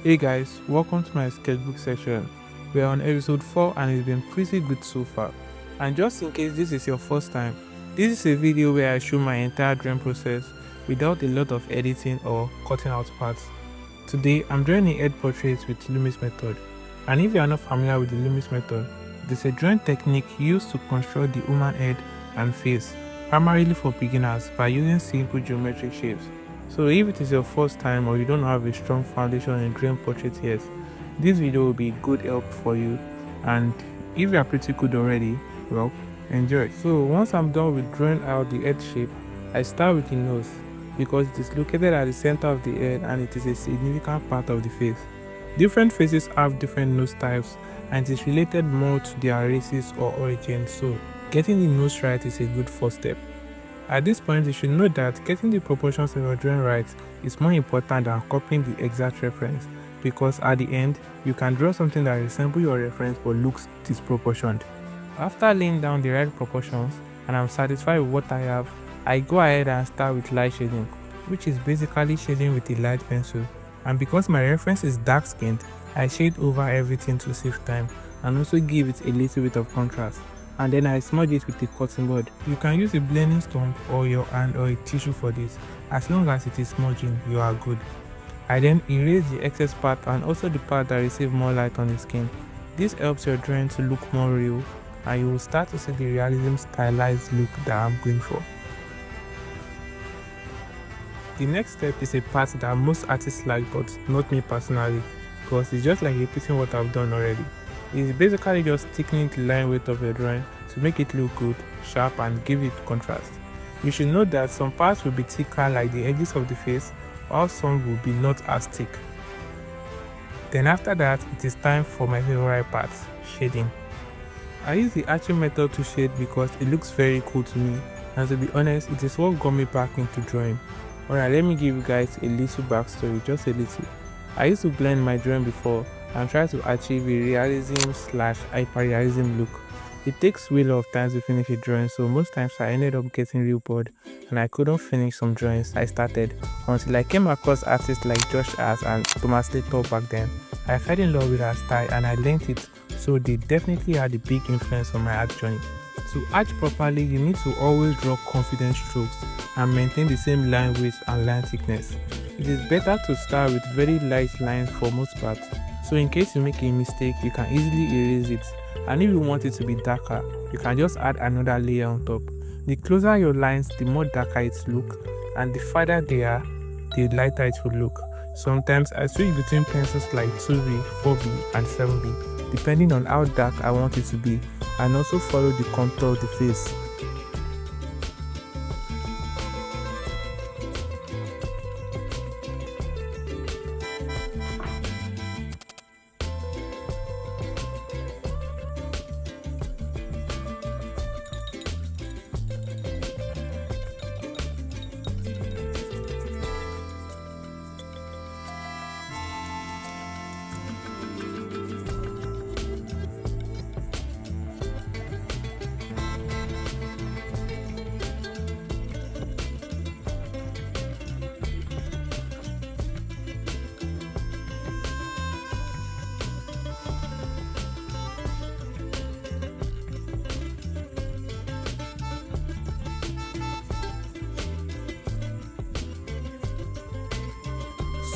Hey guys, welcome to my sketchbook section. We are on episode 4 and it's been pretty good so far. And just in case this is your first time, this is a video where I show my entire drawing process without a lot of editing or cutting out parts. Today I'm drawing a head portrait with Loomis method. And if you are not familiar with the Loomis method, it is a drawing technique used to construct the human head and face, primarily for beginners by using simple geometric shapes. So if it is your first time or you don't have a strong foundation in drawing portraits yet, this video will be good help for you, and if you are pretty good already, well, enjoy. So once I'm done with drawing out the head shape, I start with the nose because it is located at the center of the head and it is a significant part of the face. Different faces have different nose types and it is related more to their races or origins, so getting the nose right is a good first step. At this point, you should know that getting the proportions of your drawing right is more important than copying the exact reference, because at the end, you can draw something that resembles your reference but looks disproportioned. After laying down the right proportions and I'm satisfied with what I have, I go ahead and start with light shading, which is basically shading with a light pencil. And because my reference is dark skinned, I shade over everything to save time and also give it a little bit of contrast. And then I smudge it with a cotton bud. You can use a blending stump or your hand or a tissue for this. As long as it is smudging, you are good. I then erase the excess part and also the part that receives more light on the skin. This helps your drawing to look more real, and you will start to see the realism stylized look that I'm going for. The next step is a part that most artists like, but not me personally, because it's just like repeating what I've done already. It's basically just thickening the line weight of your drawing to make it look good, sharp, and give it contrast. You should know that some parts will be thicker like the edges of the face, while some will be not as thick. Then after that, it is time for my favorite part, shading. I use the hatching method to shade because it looks very cool to me, and to be honest, it is what got me back into drawing. Alright, let me give you guys a little backstory, just a little. I used to blend my drawing before and try to achieve a realism/hyperrealism look. It takes way lot of time to finish a drawing, so most times I ended up getting real bored and I couldn't finish some drawings I started until I came across artists like Josh Art and Thomas Later back then. I fell in love with her style and I learned it, so they definitely had a big influence on my art journey. To art properly, you need to always draw confident strokes and maintain the same line width and line thickness. It is better to start with very light lines for most parts, so in case you make a mistake, you can easily erase it. And if you want it to be darker, you can just add another layer on top. The closer your lines, the more darker it look, and the farther they are, the lighter it will look. Sometimes I switch between pencils like 2B, 4B, and 7B, depending on how dark I want it to be, and also follow the contour of the face.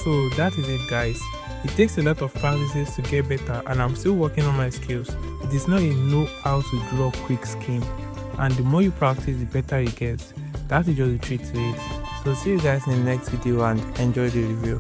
So that is it guys. It takes a lot of practices to get better and I'm still working on my skills. It is not a know how to draw quick scheme, and the more you practice the better it gets. That is just the trick to it. So see you guys in the next video and enjoy the review.